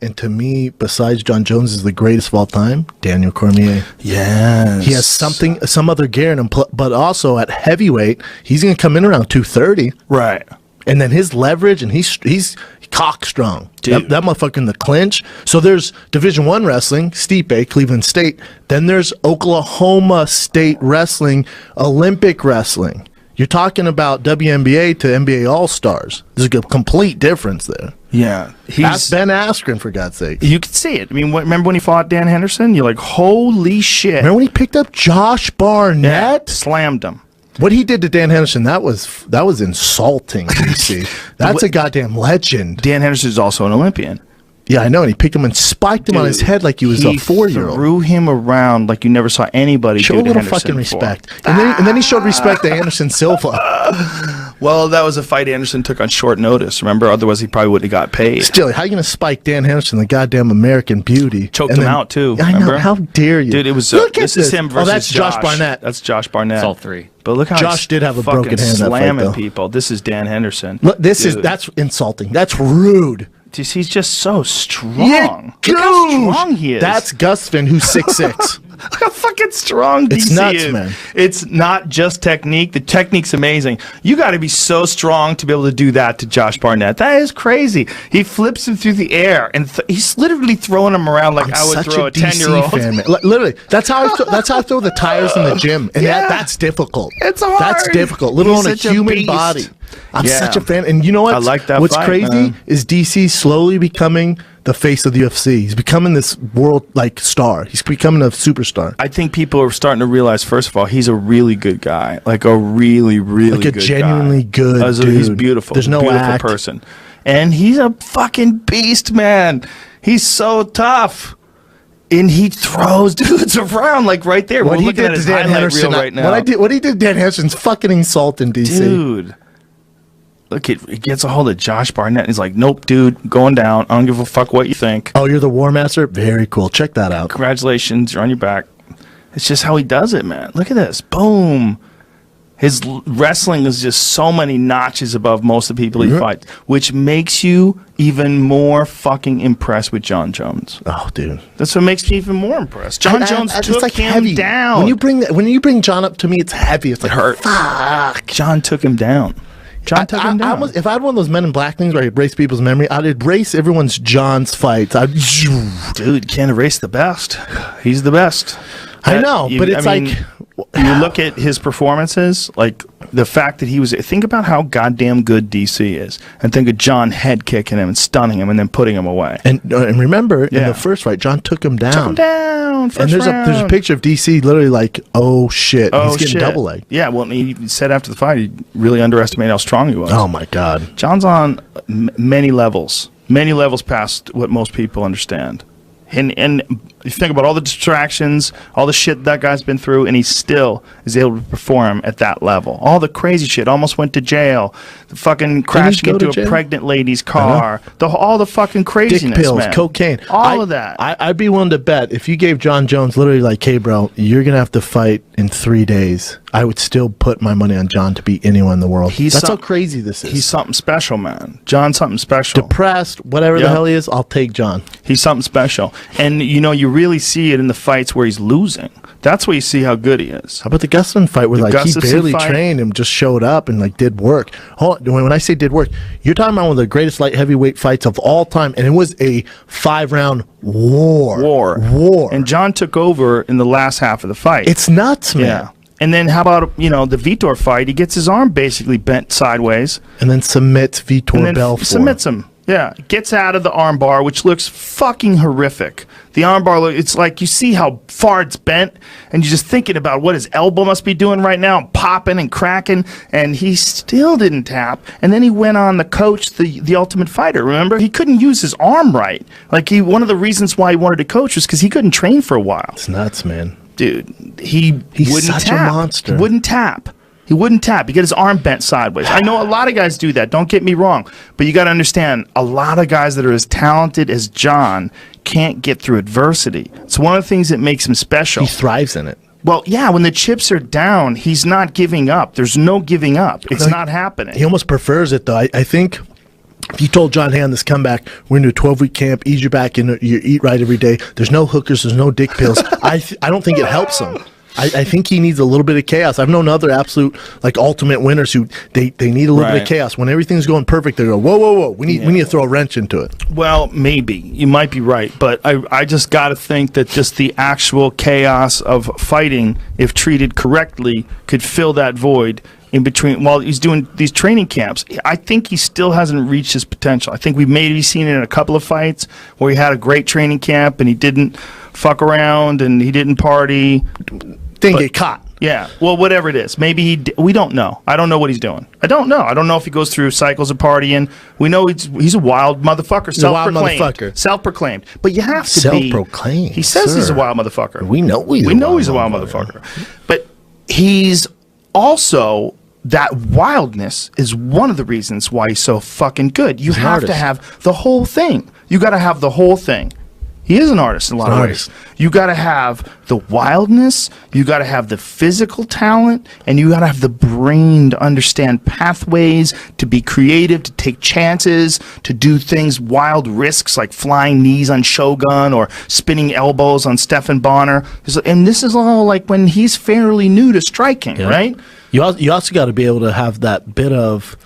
And to me, besides John Jones, is the greatest of all time, Daniel Cormier. Yes. He has some other gear in him, but also at heavyweight, he's going to come in around 230. Right. And then his leverage, and he's cock strong. Dude. That motherfucker in the clinch. So there's Division I wrestling, Stipe, Cleveland State. Then there's Oklahoma State wrestling, Olympic wrestling. You're talking about WNBA to NBA All-Stars. There's a complete difference there. Yeah. Ask Ben Askren, for God's sake. You could see it. I mean, remember when he fought Dan Henderson? You're like, holy shit. Remember when he picked up Josh Barnett? Yeah, slammed him. What he did to Dan Henderson, that was insulting, DC. That's a goddamn legend. Dan Henderson is also an Olympian. Yeah, I know. And he picked him and spiked him on his head like he was a 4-year-old. He threw him around like you never saw anybody Show do a little Henderson fucking before. respect. And then he showed respect to Anderson Silva. Well, that was a fight Anderson took on short notice, remember? Otherwise, he probably would have got paid. Still, how are you going to spike Dan Henderson, the goddamn American beauty? Choked him out, too. I know. Remember? How dare you? Dude, it was this is him versus that's Josh Barnett. That's Josh Barnett. It's all three. But look how Josh did have a broken hand that fight, slamming though. people. This is Dan Henderson. Look, that's insulting. That's rude. He's just so strong. Yeah, Look how strong he is. That's Gustin, who's 6'6". Look how fucking strong It's DC nuts, is. man. It's not just technique. The technique's amazing. You got to be so strong to be able to do that to Josh Barnett. That is crazy. He flips him through the air, and he's literally throwing him around like I would throw a 10-year-old. Fan, man. Literally, that's how I throw the tires in the gym, and that's difficult. It's hard. That's difficult. Let alone a human body. I'm such a fan, and you know what? I like that. What's fight, crazy man. is DC slowly becoming the face of the UFC. He's becoming this world star. He's becoming a superstar. I think people are starting to realize, first of all, he's a really good guy. Like a really, really good guy. Genuinely good dude. He's beautiful. There's no beautiful act. person. And he's a fucking beast, man. He's so tough. And he throws dudes around like right there. What We're he looking did at his to Dan highlight Henderson reel right now. What he did to Dan Henderson's fucking insulting, DC. Dude. Look, he gets a hold of Josh Barnett. And he's like, nope, dude, going down. I don't give a fuck what you think. Oh, you're the War Master? Very cool. Check that out. Congratulations, you're on your back. It's just how he does it, man. Look at this. Boom. His wrestling is just so many notches above most of the people he fights, which makes you even more fucking impressed with John Jones. Oh, dude. That's what makes me even more impressed. John Jones took him heavy. down. When you bring John up to me, it's heavy. It's like, hurt. Fuck. John took him down. John took him down. If I had one of those Men in Black things where I erase people's memory, I'd erase everyone's John's fights. Dude, can't erase the best. He's the best. I know, but it's you look at his performances, like the fact that he was. Think about how goddamn good DC is, and think of John head kicking him and stunning him, and then putting him away. And remember, in the first fight, John took him down. Took him down. And there's a picture of DC literally like, oh shit, he's getting double leg. Yeah, well, he said after the fight he really underestimated how strong he was. Oh my god, John's on many levels past what most people understand. And you think about all the distractions, all the shit that guy's been through, and he still is able to perform at that level. All the crazy shit. Almost went to jail. The fucking crashing into a pregnant lady's car. All the fucking craziness, dick pills, man. cocaine, all of that. I'd be willing to bet if you gave John Jones literally like, hey bro, you're gonna have to fight in 3 days, I would still put my money on John to beat anyone in the world. That's how crazy this is. He's something special, man. John's something special. Depressed, whatever the hell he is, I'll take John. He's something special. And, you really see it in the fights where he's losing. That's where you see how good he is. How about the Gustafsson fight where he barely trained and just showed up and did work? When I say did work, you're talking about one of the greatest light heavyweight fights of all time, and it was a 5-round war. And John took over in the last half of the fight. It's nuts, man. Yeah. And then how about, the Vitor fight? He gets his arm basically bent sideways. And then submits Vitor Belfort. Submits him. Yeah. Gets out of the arm bar, which looks fucking horrific. The arm bar, it's like you see how far it's bent, and you're just thinking about what his elbow must be doing right now, popping and cracking, and he still didn't tap. And then he went on the coach, the Ultimate Fighter, remember? He couldn't use his arm right. One of the reasons why he wanted to coach was because he couldn't train for a while. It's nuts, man. Dude, he's wouldn't such tap. a monster. He wouldn't tap. He get his arm bent sideways. I know a lot of guys do that. Don't get me wrong. But you got to understand, a lot of guys that are as talented as John can't get through adversity. It's one of the things that makes him special. He thrives in it. Well, yeah, when the chips are down, he's not giving up. There's no giving up. It's not happening. He almost prefers it, though. I think If you told John, hey, on this comeback, we're going to do a 12-week camp, ease you back in, you eat right every day, there's no hookers, there's no dick pills, I don't think it helps him. I think he needs a little bit of chaos. I've known other absolute, like, ultimate winners who they need a little bit of chaos. When everything's going perfect, they go, whoa, whoa, whoa, we need to throw a wrench into it. Well, maybe. You might be right. But I just got to think that just the actual chaos of fighting, if treated correctly, could fill that void in between while he's doing these training camps. I think he still hasn't reached his potential. I think we've maybe seen it in a couple of fights where he had a great training camp and he didn't fuck around and he didn't party. Didn't get caught. Yeah, well, whatever it is. Maybe we don't know. I don't know what he's doing. I don't know. I don't know if he goes through cycles of partying. We know he's a wild motherfucker. Self-proclaimed. Self-proclaimed. But you have to be. Self-proclaimed. He says he's a wild motherfucker. We know he's a wild motherfucker. But he's also, that wildness is one of the reasons why he's so fucking good. You have to have the whole thing. You got to have the whole thing. He is an artist in a lot of ways. You got to have the wildness, you got to have the physical talent, and you got to have the brain to understand pathways, to be creative, to take chances, to do things, wild risks like flying knees on Shogun or spinning elbows on Stephan Bonner. And this is all like when he's fairly new to striking, right? You also got to be able to have that bit of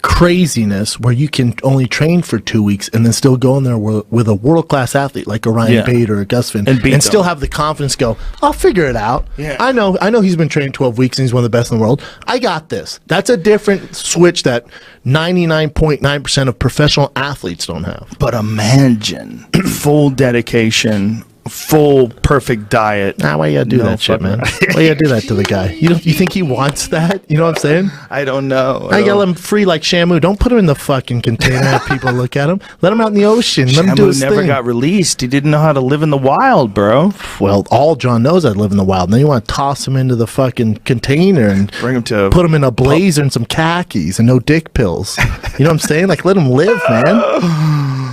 craziness where you can only train for 2 weeks and then still go in there with a world-class athlete like a Ryan Bader or Gus Finn and still have the confidence go, I'll figure it out. I know he's been training 12 weeks and he's one of the best in the world. I got this. That's a different switch that 99.9% of professional athletes don't have. But imagine full dedication, full perfect diet. Why you gotta do that shit, man? Why you gotta do that to the guy? You think he wants that? You know what I'm saying? I don't know. I gotta let him free like Shamu. Don't put him in the fucking container and have people look at him. Let him out in the ocean. Let him do his never thing. got released. He didn't know how to live in the wild, bro. Well, all John knows how to live in the wild. And then you want to toss him into the fucking container and bring him to put him in a blazer and some khakis and no dick pills. You know what I'm saying? Like, let him live, man.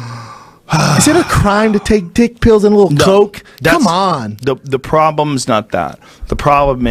Is it a crime to take dick pills and a little coke? Come on. The problem's not that. The problem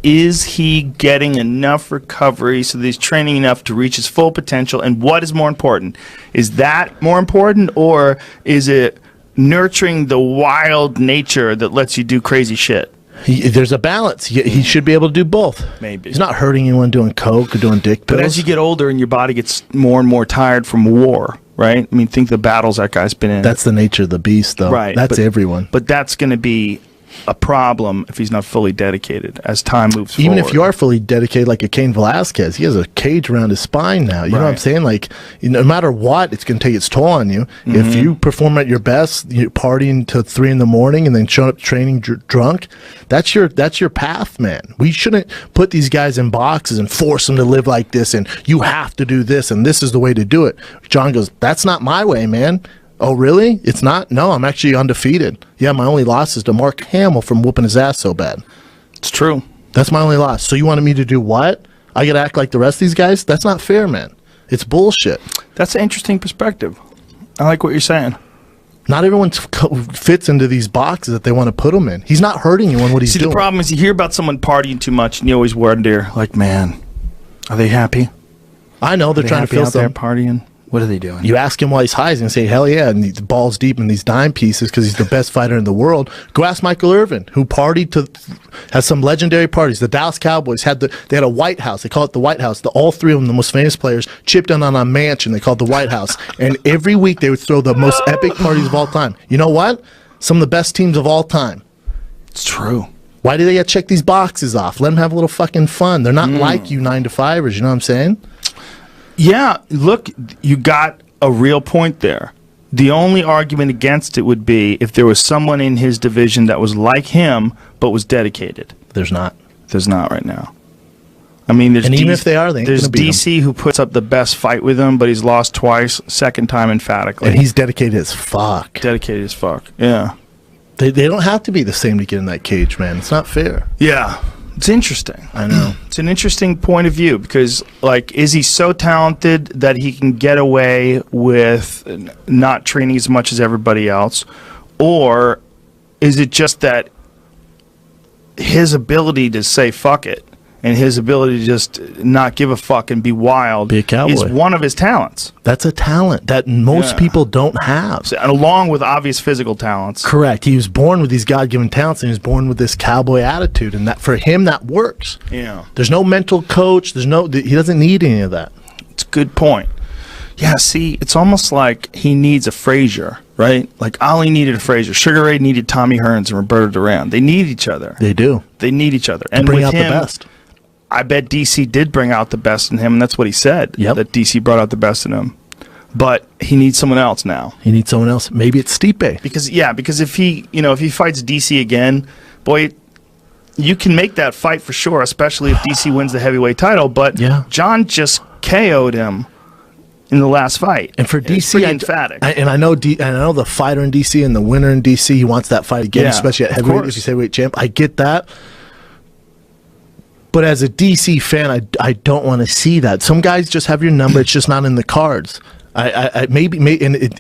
is he getting enough recovery so that he's training enough to reach his full potential? And what is more important? Is that more important, or is it nurturing the wild nature that lets you do crazy shit? There's a balance. He should be able to do both. Maybe. He's not hurting anyone doing coke or doing dick pills. But as you get older and your body gets more and more tired from war, right? I mean, think the battles that guy's been in. That's the nature of the beast, though. Right. That's everyone. But that's going to be a problem if he's not fully dedicated as time moves forward. Even if you are fully dedicated, like a Cain Velasquez, he has a cage around his spine now. You know what I'm saying? Like, no matter what, it's going to take its toll on you. If you perform at your best, you're partying till 3 in the morning and then showing up training drunk, that's your path, man. We shouldn't put these guys in boxes and force them to live like this, and you have to do this, and this is the way to do it. John goes, that's not my way, man. Oh, really? It's not? No, I'm actually undefeated. Yeah, my only loss is to Mark Hamill from whooping his ass so bad. It's true. That's my only loss. So you wanted me to do what? I got to act like the rest of these guys? That's not fair, man. It's bullshit. That's an interesting perspective. I like what you're saying. Not everyone fits into these boxes that they want to put them in. He's not hurting you on what he's doing. See, the problem is you hear about someone partying too much and you always wonder, like, man, are they happy? I know. They're trying to feel something. They're partying. What are they doing? You ask him while he's high, he's going to say, hell yeah, and he's balls deep in these dime pieces because he's the best fighter in the world. Go ask Michael Irvin, who has some legendary parties. The Dallas Cowboys they had a White House. They call it the White House. All three of them, the most famous players, chipped in on a mansion they called the White House. And every week they would throw the most epic parties of all time. You know what? Some of the best teams of all time. It's true. Why do they got to check these boxes off? Let them have a little fucking fun. They're not like you 9-to-5ers, you know what I'm saying? Yeah, look, you got a real point there. The only argument against it would be if there was someone in his division that was like him but was dedicated. There's not. There's not right now. I mean, there's even if they are, they ain't there's gonna beat DC who puts up the best fight with him, but he's lost twice, second time emphatically. And he's dedicated as fuck. Dedicated as fuck, yeah. They don't have to be the same to get in that cage, man. It's not fair. Yeah. It's interesting. I know. It's an interesting point of view because, like, is he so talented that he can get away with not training as much as everybody else? Or is it just that his ability to say fuck it and his ability to just not give a fuck and be wild Be a cowboy. is one of his talents. That's a talent that most people don't have. And along with obvious physical talents. Correct. He was born with these God-given talents, and he was born with this cowboy attitude, and that for him that works. Yeah. There's no mental coach. He doesn't need any of that. It's a good point. Yeah, see, it's almost like he needs a Frazier, right? Like Ali needed a Frazier. Sugar Ray needed Tommy Hearns and Roberto Duran. They need each other. They do. They need each other. And bring out the best. I bet DC did bring out the best in him, and that's what he said. Yep. That DC brought out the best in him. But he needs someone else now. He needs someone else. Maybe it's Stipe. Because if he fights DC again, boy, you can make that fight for sure, especially if DC wins the heavyweight title. But John just KO'd him in the last fight. And for DC, emphatic. I know the fighter in DC and the winner in DC, he wants that fight again, especially at heavyweight, if he's heavyweight champ. I get that. But as a DC fan, I don't want to see that. Some guys just have your number. It's just not in the cards.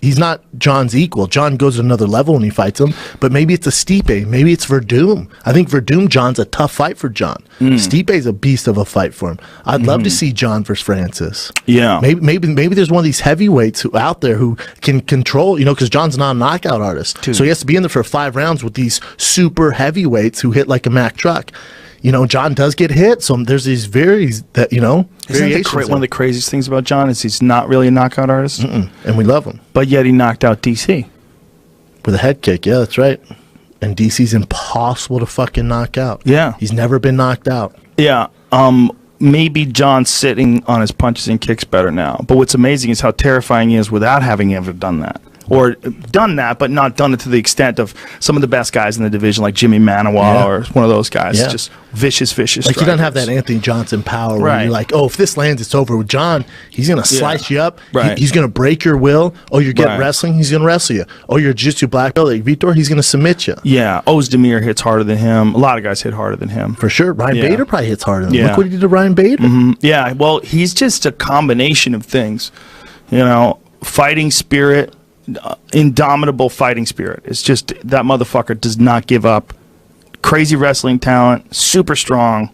He's not John's equal. John goes to another level when he fights him. But maybe it's a Stipe. Maybe it's Verdum. I think Verdum, John's a tough fight for John. Stipe's a beast of a fight for him. I'd love to see John versus Francis. Yeah. Maybe there's one of these heavyweights out there who can control, because John's not a knockout artist. So he has to be in there for 5 rounds with these super heavyweights who hit like a Mack truck. John does get hit, so there's these variations. One of the craziest things about John is he's not really a knockout artist. And we love him. But yet he knocked out DC. With a head kick, yeah, that's right. And DC's impossible to fucking knock out. Yeah. He's never been knocked out. Yeah. Maybe John's sitting on his punches and kicks better now. But what's amazing is how terrifying he is without having ever done that. Or done that, but not done it to the extent of some of the best guys in the division, like Jimmy Manawa or one of those guys. Yeah. Just vicious Like strikers. you don't have that Anthony Johnson power where you're like, oh, if this lands, it's over. With John, he's going to slice you up. Right. He's going to break your will. Oh, you're getting wrestling, he's going to wrestle you. Oh, you're jiu-jitsu black belt like Vitor, he's going to submit you. Yeah. Ozdemir hits harder than him. A lot of guys hit harder than him. For sure. Ryan Bader probably hits harder than him. Look what he did to Ryan Bader. Yeah. Well, he's just a combination of things. Fighting spirit, indomitable fighting spirit. It's just that motherfucker does not give up. Crazy wrestling talent, super strong,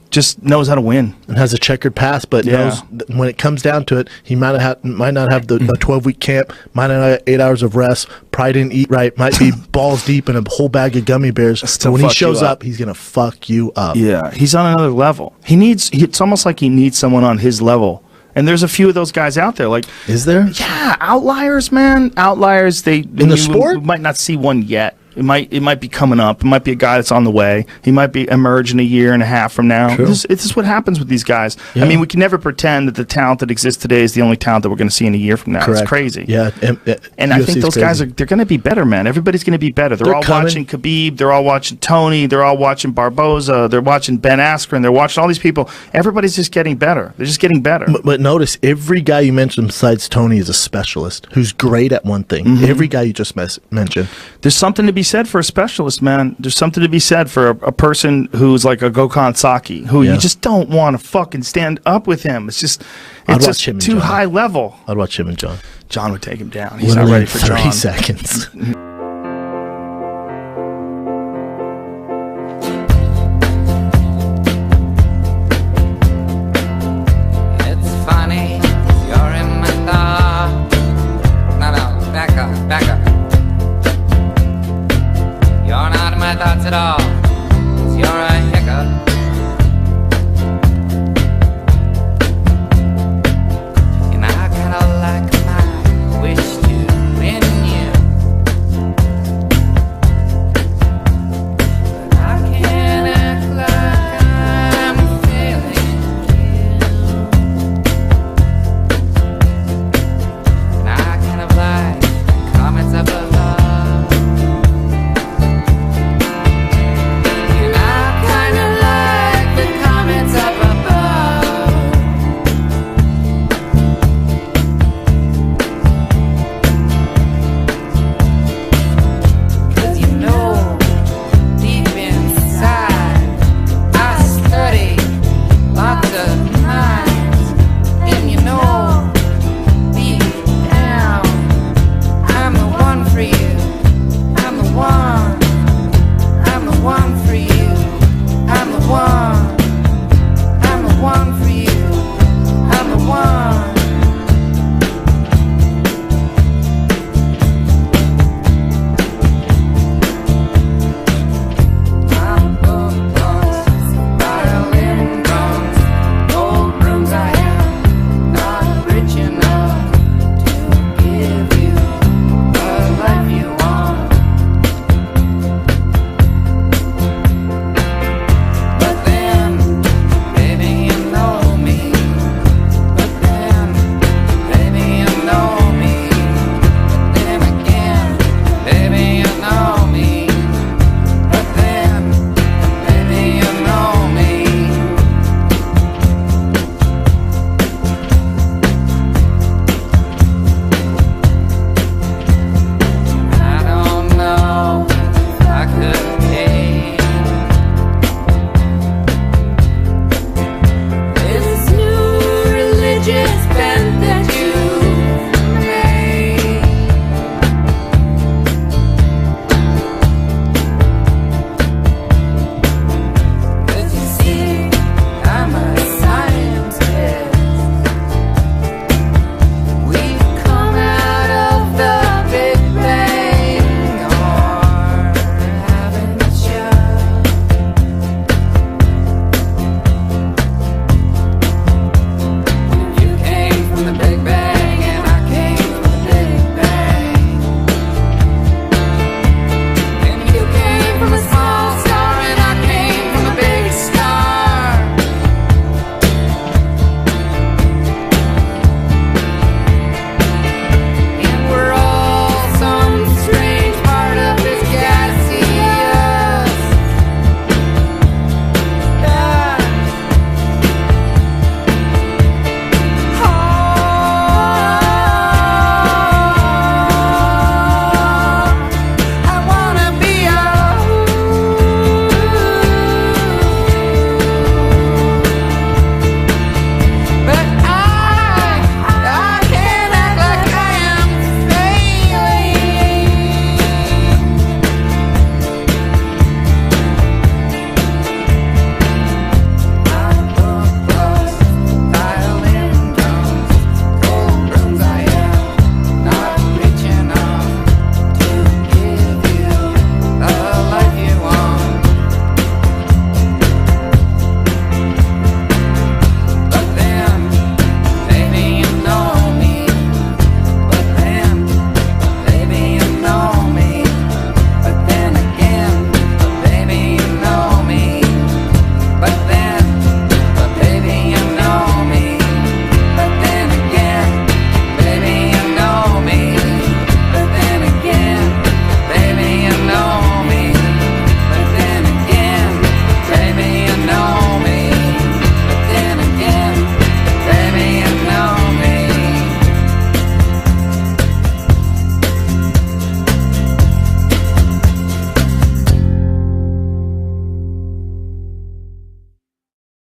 just knows how to win and has a checkered past, but knows when it comes down to it, he might not have the 12-week camp, might not have 8 hours of rest, probably didn't eat right, might be balls deep in a whole bag of gummy bears. So when he shows up, he's gonna fuck you up. Yeah, he's on another level. It's almost like he needs someone on his level. And there's a few of those guys out there. Like, is there? Yeah, outliers, man. Outliers. In the sport, we might not see one yet. It might be coming up. It might be a guy that's on the way. He might be emerge in a year and a half from now. This is what happens with these guys. Yeah. I mean, we can never pretend that the talent that exists today is the only talent that we're going to see in a year from now. Correct. It's crazy. Yeah, and I think those guys they're going to be better, man. Everybody's going to be better. They're all watching Khabib. They're all watching Tony. They're all watching Barboza. They're watching Ben Askren. They're watching all these people. Everybody's just getting better. They're just getting better. But notice every guy you mentioned besides Tony is a specialist who's great at one thing. Every guy you just mentioned. There's something to be said for a specialist. Man, there's something to be said for a person who's like a Gokhan Saki, who you just don't want to fucking stand up with him. It's just too high level. I'd watch him and John. John would take him down. He's not ready for 30 seconds. It's funny, you're in my thoughts. No, back up. You're not in my thoughts at all.